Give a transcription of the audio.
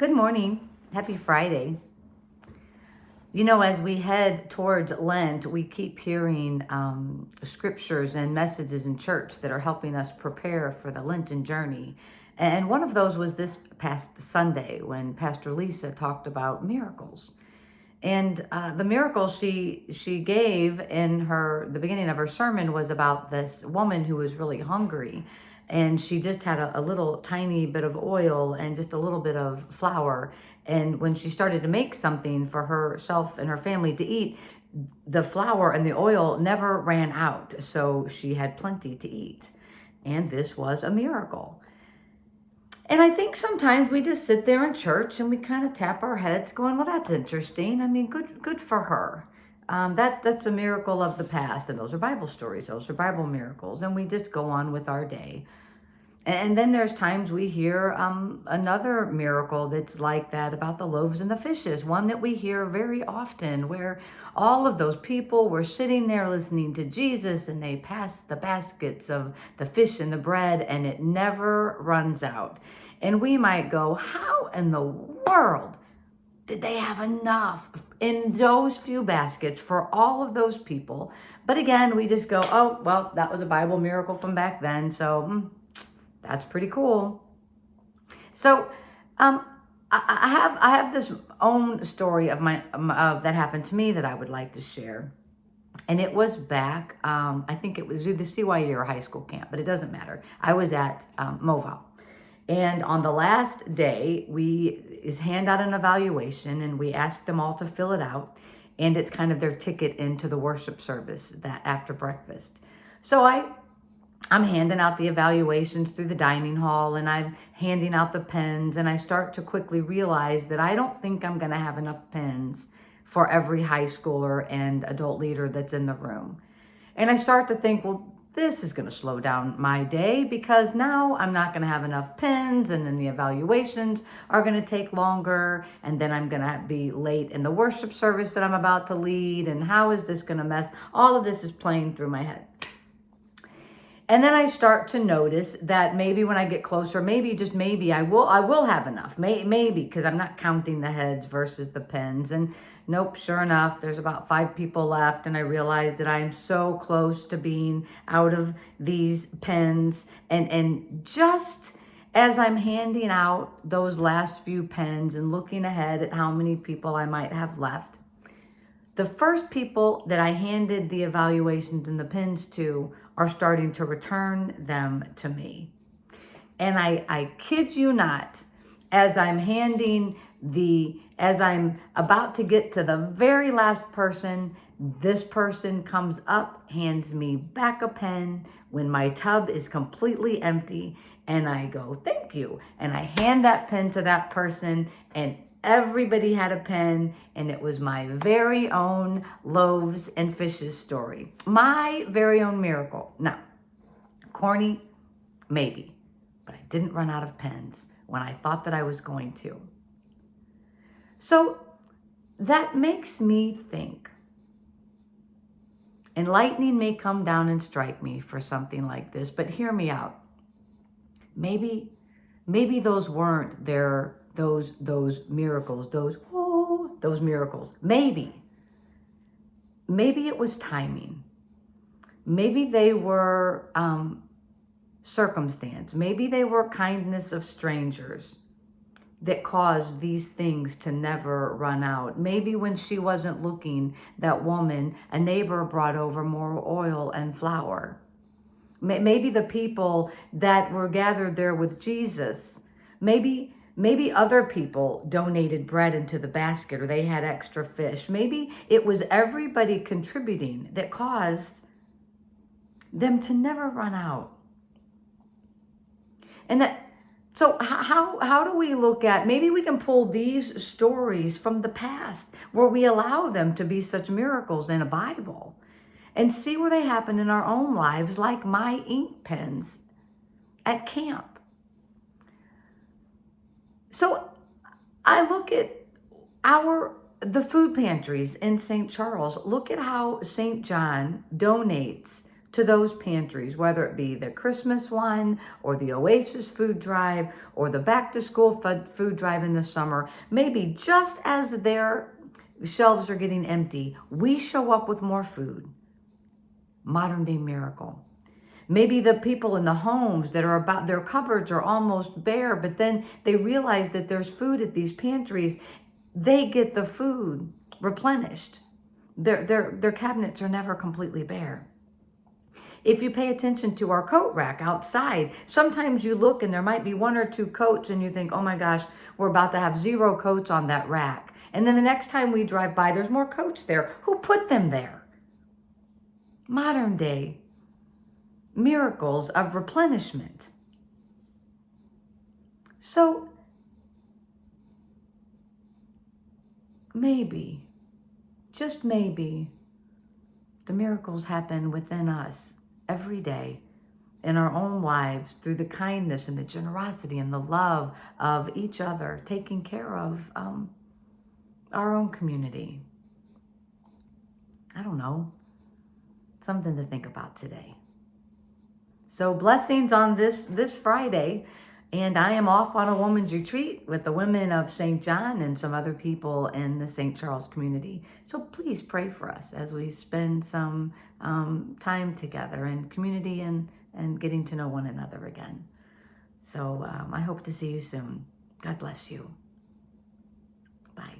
Good morning. Happy Friday. You know, as we head towards Lent, we keep hearing scriptures and messages in church that are helping us prepare for the Lenten journey. And one of those was this past Sunday when Pastor Lisa talked about miracles. And the miracle she gave in the beginning of her sermon was about this woman who was really hungry, and she just had a little tiny bit of oil and just a little bit of flour. And when she started to make something for herself and her family to eat, the flour and the oil never ran out, so she had plenty to eat. And this was a miracle. And I think sometimes we just sit there in church and we kind of tap our heads going, well, that's interesting. I mean, good for her. That's a miracle of the past. And those are Bible stories. Those are Bible miracles. And we just go on with our day. And then there's times we hear another miracle that's like that about the loaves and the fishes, one that we hear very often, where all of those people were sitting there listening to Jesus and they passed the baskets of the fish and the bread and it never runs out. And we might go, how in the world did they have enough in those few baskets for all of those people? But again, we just go, oh, well, that was a Bible miracle from back then, so that's pretty cool. So I have this own story of that happened to me that I would like to share. And it was back, I think it was either CYE or high school camp, but it doesn't matter. I was at Moval. And on the last day, we hand out an evaluation and we ask them all to fill it out. And it's kind of their ticket into the worship service that after breakfast. So I'm handing out the evaluations through the dining hall and I'm handing out the pens, and I start to quickly realize that I don't think I'm going to have enough pens for every high schooler and adult leader that's in the room. And I start to think, well, this is going to slow down my day because now I'm not going to have enough pens, and then the evaluations are going to take longer, and then I'm going to be late in the worship service that I'm about to lead, and how is this going to mess? All of this is playing through my head. And then I start to notice that maybe when I get closer, maybe just maybe I will have enough. Maybe because I'm not counting the heads versus the pens. And nope, sure enough, there's about 5 people left, and I realize that I'm so close to being out of these pens. And just as I'm handing out those last few pens and looking ahead at how many people I might have left, the first people that I handed the evaluations and the pens to are starting to return them to me. And I kid you not, as I'm about to get to the very last person, this person comes up, hands me back a pen when my tub is completely empty, and I go, thank you. And I hand that pen to that person, and everybody had a pen, and it was my very own loaves and fishes story. My very own miracle. Now, corny, maybe, but I didn't run out of pens when I thought that I was going to. So that makes me think. And lightning may come down and strike me for something like this, but hear me out. Maybe those weren't those miracles, those miracles. Maybe it was timing. Maybe they were circumstance. Maybe they were kindness of strangers that caused these things to never run out. Maybe when she wasn't looking, that woman, a neighbor, brought over more oil and flour. Maybe the people that were gathered there with Jesus, maybe other people donated bread into the basket, or they had extra fish. Maybe it was everybody contributing that caused them to never run out. So how do we look at, maybe we can pull these stories from the past where we allow them to be such miracles in a Bible and see where they happen in our own lives, like my ink pens at camp. So I look at the food pantries in St. Charles. Look at how St. John donates to those pantries, whether it be the Christmas one or the Oasis food drive or the back to school food drive in the summer. Maybe just as their shelves are getting empty, we show up with more food. Modern day miracle. Maybe the people in the homes that are about, their cupboards are almost bare, but then they realize that there's food at these pantries. They get the food replenished. Their cabinets are never completely bare. If you pay attention to our coat rack outside, sometimes you look and there might be 1 or 2 coats and you think, oh my gosh, we're about to have 0 coats on that rack. And then the next time we drive by, there's more coats there. Who put them there? Modern day miracles of replenishment. So maybe, just maybe, the miracles happen within us every day in our own lives through the kindness and the generosity and the love of each other, taking care of our own community. I don't know. Something to think about today. So blessings on this Friday. And I am off on a women's retreat with the women of St. John and some other people in the St. Charles community. So please pray for us as we spend some time together in community and getting to know one another again. So I hope to see you soon. God bless you. Bye.